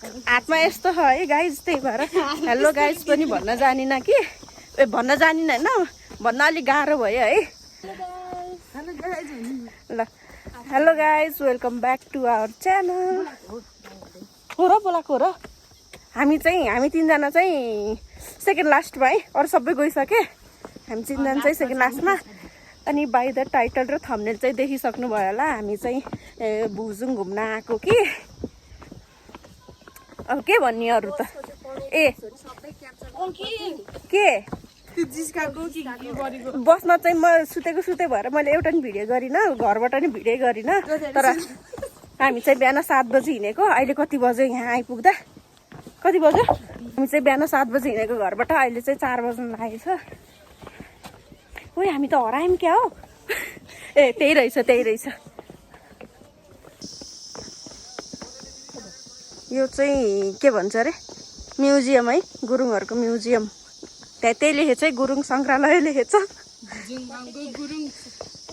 हातमा यस्तो छ है गाइज त्यही भएर हेलो गाइज पनि भन्न जानिन कि भन्न जानिन होइन भन्न अलिक गाह्रो भयो है ल hello guys welcome back to our channel हो र बोलाएको हो र हामी तिनजना चाहिँ सेकेन्ड लास्टमा है अरू सबै गइसके हामी तिनजना चाहिँ सेकेन्ड लास्टमा अनि बाई द टाइटल र थम्बनेल चाहिँ देखिसक्नु भयो होला हामी चाहिँ भुजुङ घुम्न आएको कि अब के भन्ने अरू त ए के बसमा चाहिँ म सुते भएर मैले एउटा नि भिडियो गरिनँ घरबाट नि भिडियो गरिनँ तर हामी चाहिँ बिहान 7 बजी हिँडेको अहिले कति बज्यो यहाँ आइपुग्दा कति बज्यो हामी चाहिँ बिहान 7 बजी हिँडेको घरबाट अहिले चाहिँ 4 बज्न लागेको छ ओइ हामी त हरायौँ क्या हो ए त्यही रहेछ यो चाहिँ के भन्छ अरे म्युजियम है गुरुङहरूको म्युजियम त्यही लेखेछ है गुरुङ सङ्ग्रहालय लेखेछ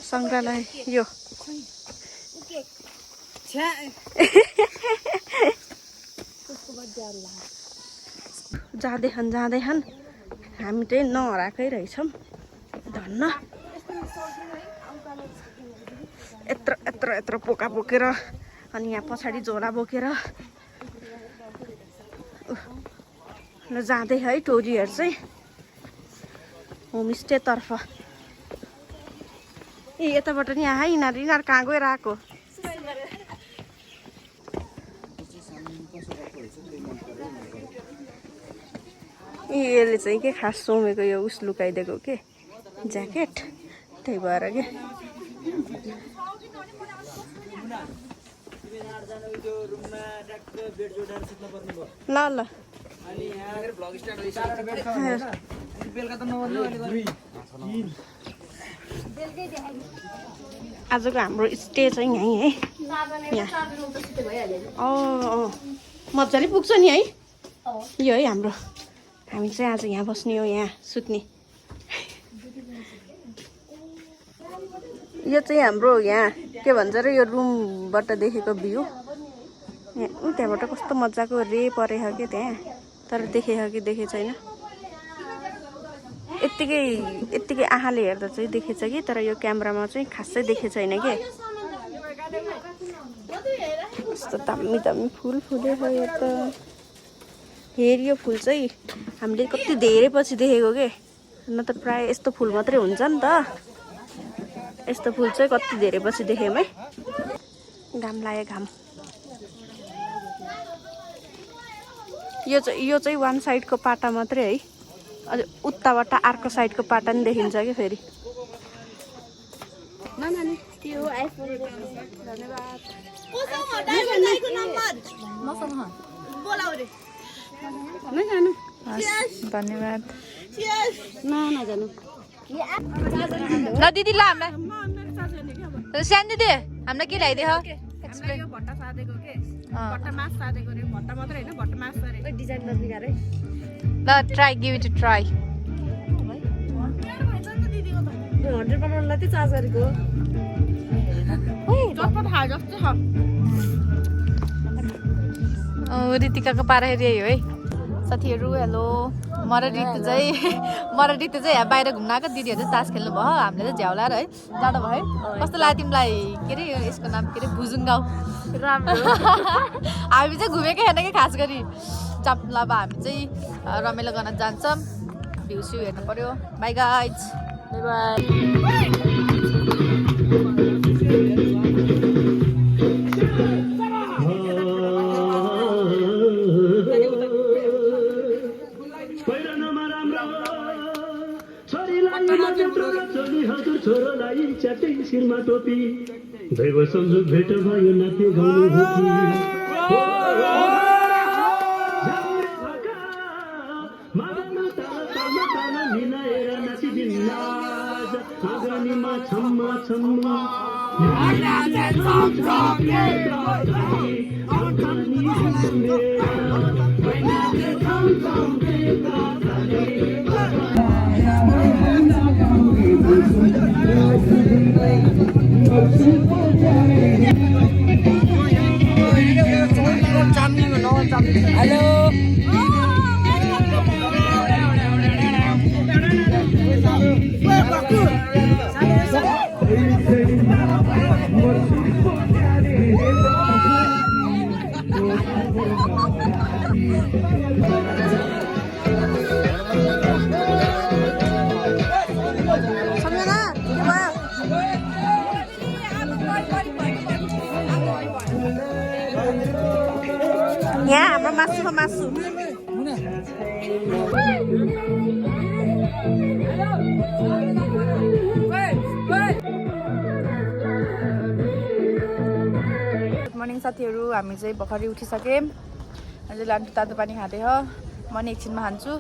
सङ्ग्रहालय यो जाँदै खान हामी चाहिँ नहराएकै रहेछौँ धन्न यत्रो पोका बोकेर अनि यहाँ पछाडि झोला बोकेर जाँदै है टोलीहरू चाहिँ होमस्टेतर्फ ए यताबाट नि आए यिनीहरू कहाँ गएर आएको यसले चाहिँ के खास सोमेको यो उस लुकाइदिएको के ज्याकेट त्यही भएर के ल आजको हाम्रो स्टे चाहिँ यहीँ है मजाले पुग्छ नि है यो है हाम्रो हामी चाहिँ आज यहाँ बस्ने हो यहाँ सुत्ने यो चाहिँ हाम्रो यहाँ के भन्छ र यो रुमबाट देखेको भ्यू यहाँ त्यहाँबाट कस्तो मजाको रे परेछ क्या त्यहाँ तर देखेछ कि देखेको छैन यत्तिकै आँखाले हेर्दा चाहिँ देखेछ कि तर यो क्यामेरामा चाहिँ खासै देखेको छैन कि कस्तो दामी फुल फुलेको यो त हेर यो फुल चाहिँ हामीले कति धेरै पछि देखेको के न त प्रायः यस्तो फुल मात्रै हुन्छ नि त यस्तो फुल चाहिँ कति धेरै पछि देख्यौँ है घाम लाग्यो घाम यो चाहिँ वान साइडको पाटा मात्रै है अझ उताबाट अर्को साइडको पाटा नि देखिन्छ कि फेरि धन्यवाद ल दिदी ल हामीलाई सानो दिदी हामीलाई के ल्याइदियो भट्टा सादेको के भट्टा मास सादेको रे भट्टा मात्रै हैन भट्टा मास सारे डिजाइन नदिगा रे ल try give it a try 100 बनाउनलाई चाहिँ चार्ज गरेको ओइ जस्तो थाहा जस्तो छ रितिकाको पारा हेरि है साथीहरू हेलो म र रितु चाहिँ यहाँ बाहिर घुम्न आएको दिदीहरू चाहिँ तास खेल्नु भयो हामीले चाहिँ झ्याउलाएर है जाँदा भयो कस्तो लाग्यो तिमीलाई के अरे यसको नाम के अरे भुजुङ गाउँ राम्रो हामी चाहिँ घुमेकै छैन कि खास गरी चाप्ला अब हामी चाहिँ रमाइलो गर्न जान्छौँ भ्यू स्यू हेर्नु पर्यो बाई गाइज बाई छोरोलाई च्याटै शिरमा टोपी दैव संजोग भेट भयो नाच्ने गाउनु मिलाएर नाचिदिन्न आगामीमा छम्मा छम्मा Chăm यहाँ हाम्रो मासुको मासु गुड मर्निङ साथीहरू हामी चाहिँ भर्खरै उठिसक्यौँ अहिले लान्टु तातो पानी खाँदै हो म नि एकछिनमा खान्छु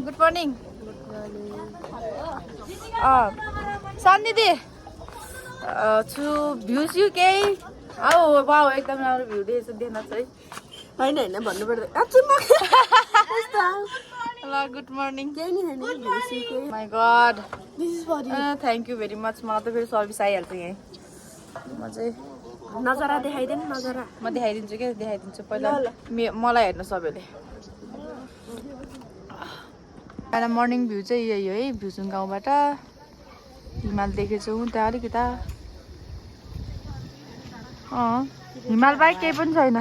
गुड मर्निङ सन दिदी छु भ्युज यु केही औ वाउ एकदम राम्रो भ्यू देख्न चाहिँ होइन होइन भन्नु पर्दैन ल good morning my god thank you very much मलाई त फेरि सर्भिस आइहाल्छ यहीँ म चाहिँ नजरा देखाइदिनु नजरा म देखाइदिन्छु क्या देखाइदिन्छु पहिला मलाई हेर्नु सबैले पहिला मर्निङ भ्यू चाहिँ यही हो है भ्युजुङ गाउँबाट हिमाल देखेछौँ त्यहाँ अलिकता हिमाल बाहेक केही पनि छैन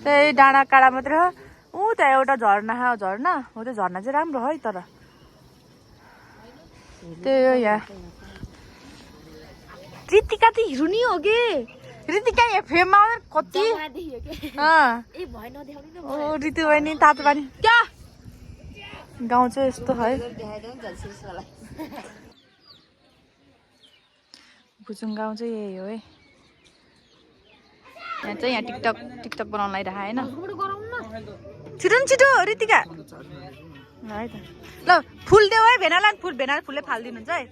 त्यही डाँडा काँडा मात्रै हो ऊ त्यहाँ एउटा झर्ना झर्ना हो त्यो झर्ना चाहिँ राम्रो है तर त्यही हो यहाँ ऋतिका त हिरोनी हो कि ऋतिका यहाँ फेममा कति ऋतु बहिनी तातो पानी क्या गाउँ चाहिँ यस्तो है भुजुङ गाउँ चाहिँ यही हो है यहाँ चाहिँ यहाँ टिकटक बनाउन लगाइरह होइन छिटो न छिटो ऋतिका ल है त ल फुल देऊ है भेनालाई भेनाले फुलले फालिदिनुहुन्छ है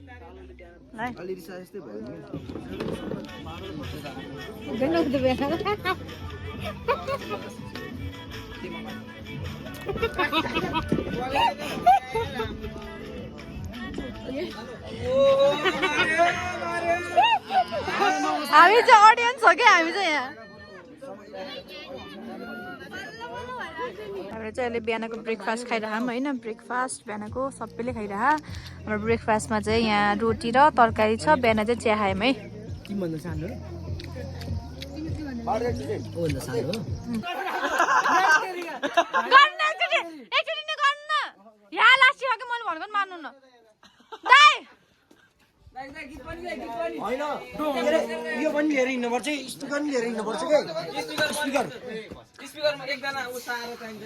हामी चाहिँ अडियन्स हो क्या हामी चाहिँ यहाँ हाम्रो चाहिँ अहिले बिहानको ब्रेकफास्ट खाइरहौँ होइन ब्रेकफास्ट बिहानको सबैले खाइरह हाम्रो ब्रेकफास्टमा चाहिँ यहाँ रोटी र तरकारी छ बिहान चाहिँ चिया खायौँ है यहाँ लास्ट मैले भनेको मान्नु न होइन यो पनि लिएर हिँड्नुपर्छ स्पिकर पनि लिएर हिँड्नुपर्छ क्या स्पिकर स्पिकरमा एकजना उसाएर चाहिन्छ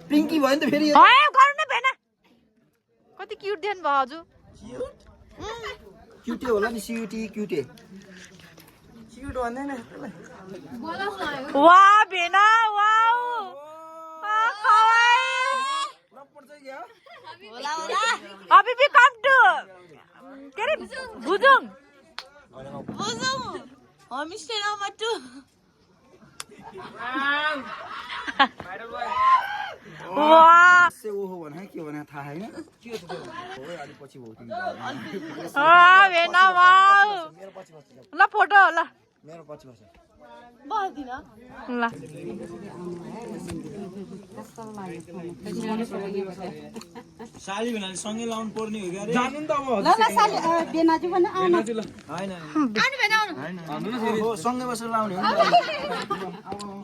पिङ्की भयो नि त फेरि कति क्युट देख्नु भयो हजुर क्युटे होला नि सियुटी क्युटे क्युट भन्दैन वा भेना वाउ अभी भी कम टु के अरे भुजुङ होमस्टे नम्बर 2 वाह से वो हो भने के भने थाहा हैन के हो अलि पछि भोटिङ भेना वाउ ल फोटो ल मेरो पछि बस बस्दिन ल साली भनेले सँगै लाउनु पर्ने हो के अरे जानु नि त अब ल साली बेनाजु पनि आउनु हैन आउनु भेना आउनु हैन हो सँगै बसेर लाउने हो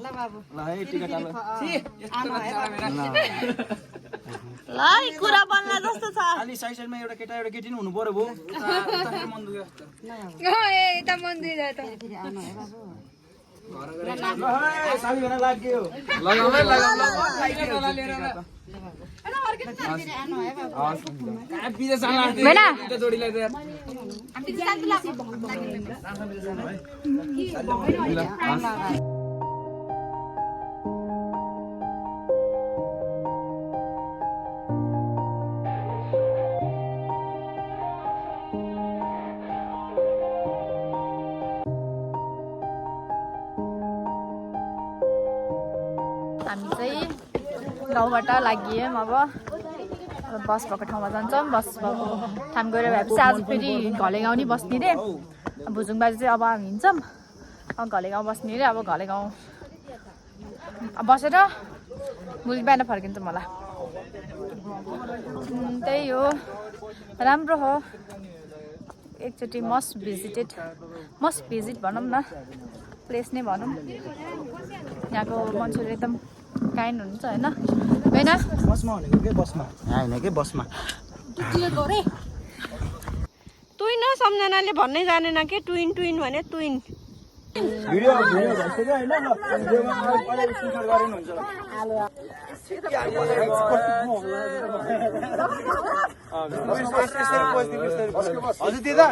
ल बाबु ल है टिकट हाल ल कुरा बन्ला जस्तो छ अलि साइड साइडमा एउटा केटा एउटा केटी नि हुनु पर्यो भो उता मन दुख्यो यता मन दुख्यो त साली भन्न लाग्यो हामी चाहिँ गाउँबाट लागियौँ अब बस भएको ठाउँमा जान्छौँ बस भएको ठाउँ गएर भएपछि आज फेरि घलेगाउँ नि बस्ने रे भुजुङ बाजे चाहिँ अब हामी हिँड्छौँ अब घलेगाउँ बस्ने रे अब घलेगाउँ बसेर भोलि बिहान फर्किन्छौँ होला त्यही हो राम्रो हो एकचोटि मस्ट भिजिट भनौँ न प्लेस नै भनौँ यहाँको मान्छेहरू एकदम काइन्ड हुन्छ होइन होइन तुइन हो सम्झनाले भन्नै जानेन के ट्विन भने ट्विन भिडियो भइसक्यो हैन ल भिडियोमा पहिला स्क्रिनशट गरेन हुन्छ हजुर त्यता